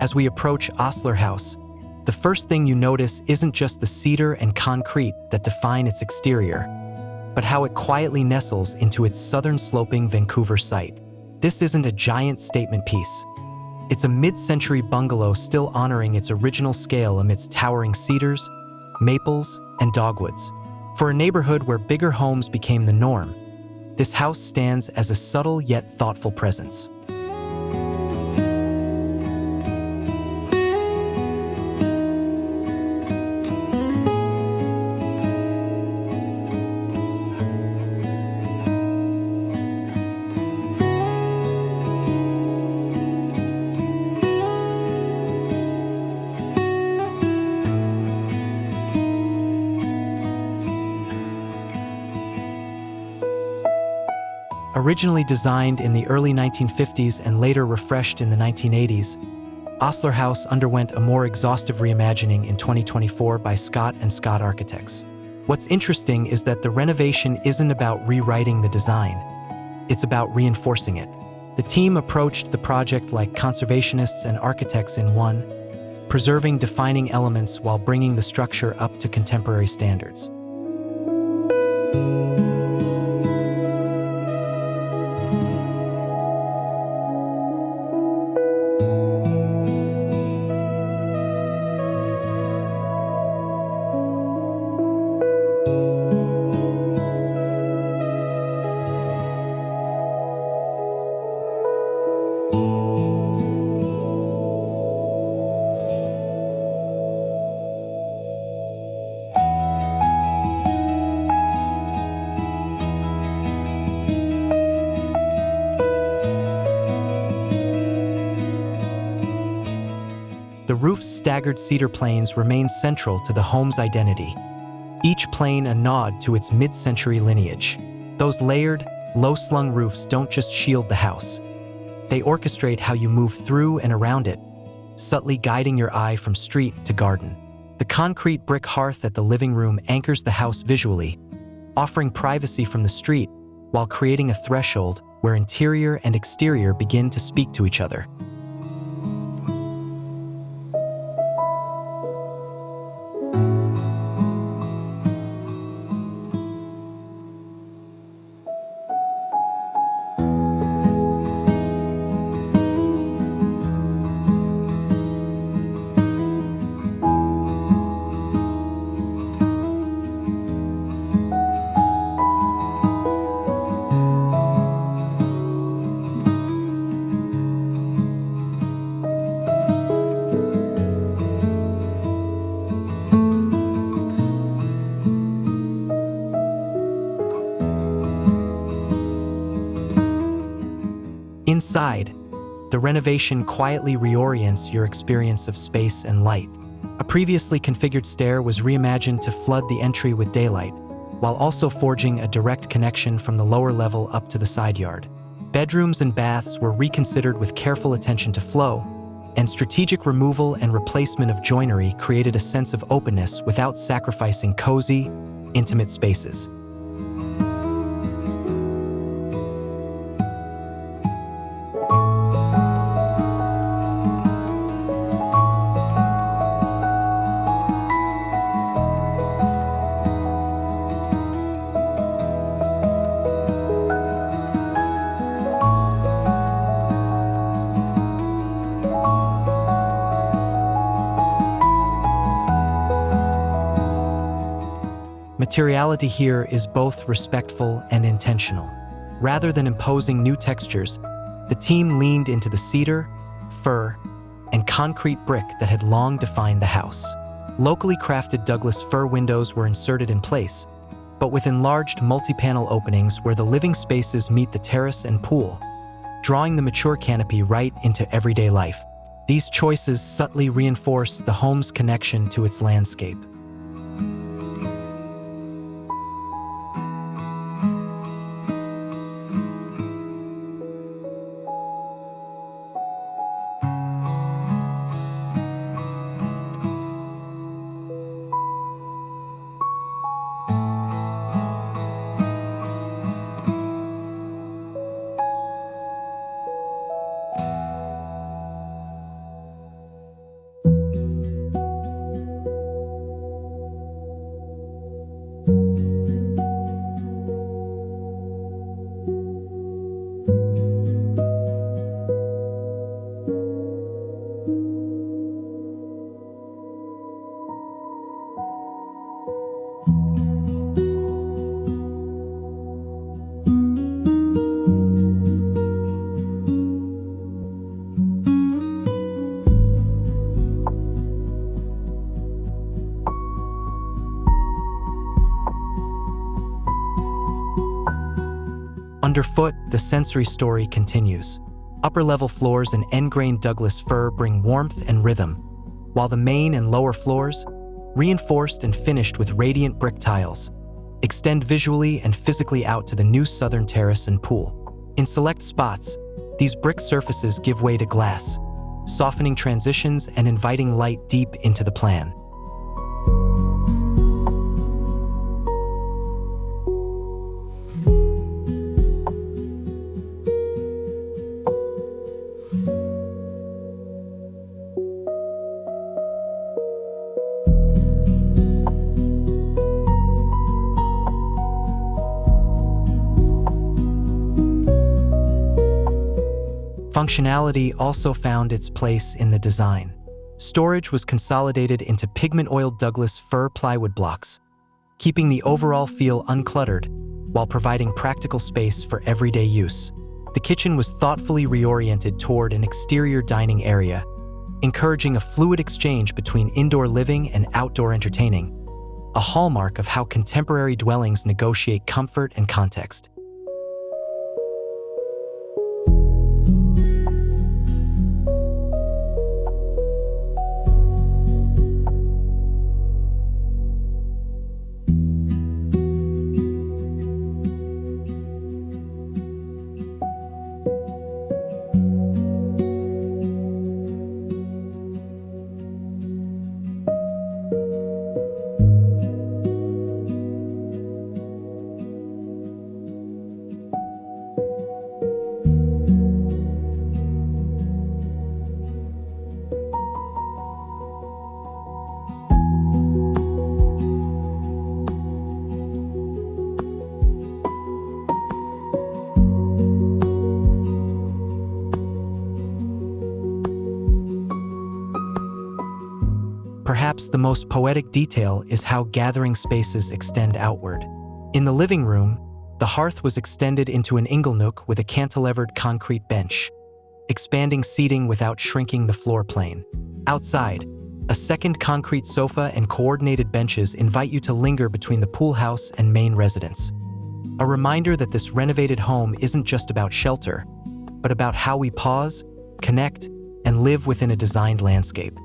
As we approach Osler House, the first thing you notice isn't just the cedar and concrete that define its exterior, but how it quietly nestles into its southern-sloping Vancouver site. This isn't a giant statement piece. It's a mid-century bungalow still honoring its original scale amidst towering cedars, maples, and dogwoods. For a neighborhood where bigger homes became the norm, this house stands as a subtle yet thoughtful presence. Originally designed in the early 1950s and later refreshed in the 1980s, Osler House underwent a more exhaustive reimagining in 2024 by Scott & Scott Architects. What's interesting is that the renovation isn't about rewriting the design, it's about reinforcing it. The team approached the project like conservationists and architects in one, preserving defining elements while bringing the structure up to contemporary standards. The roof's staggered cedar planes remain central to the home's identity, each plane a nod to its mid-century lineage. Those layered, low-slung roofs don't just shield the house. They orchestrate how you move through and around it, subtly guiding your eye from street to garden. The concrete brick hearth at the living room anchors the house visually, offering privacy from the street while creating a threshold where interior and exterior begin to speak to each other. Inside, the renovation quietly reorients your experience of space and light. A previously configured stair was reimagined to flood the entry with daylight, while also forging a direct connection from the lower level up to the side yard. Bedrooms and baths were reconsidered with careful attention to flow, and strategic removal and replacement of joinery created a sense of openness without sacrificing cozy, intimate spaces. Materiality here is both respectful and intentional. Rather than imposing new textures, the team leaned into the cedar, fir, and concrete brick that had long defined the house. Locally crafted Douglas fir windows were inserted in place, but with enlarged multi-panel openings where the living spaces meet the terrace and pool, drawing the mature canopy right into everyday life. These choices subtly reinforce the home's connection to its landscape. Underfoot, the sensory story continues. Upper-level floors in end-grain Douglas fir bring warmth and rhythm, while the main and lower floors, reinforced and finished with radiant brick tiles, extend visually and physically out to the new southern terrace and pool. In select spots, these brick surfaces give way to glass, softening transitions and inviting light deep into the plan. Functionality also found its place in the design. Storage was consolidated into pigment-oiled Douglas fir plywood blocks, keeping the overall feel uncluttered while providing practical space for everyday use. The kitchen was thoughtfully reoriented toward an exterior dining area, encouraging a fluid exchange between indoor living and outdoor entertaining, a hallmark of how contemporary dwellings negotiate comfort and context. Perhaps the most poetic detail is how gathering spaces extend outward. In the living room, the hearth was extended into an inglenook with a cantilevered concrete bench, expanding seating without shrinking the floor plane. Outside, a second concrete sofa and coordinated benches invite you to linger between the pool house and main residence. A reminder that this renovated home isn't just about shelter, but about how we pause, connect, and live within a designed landscape.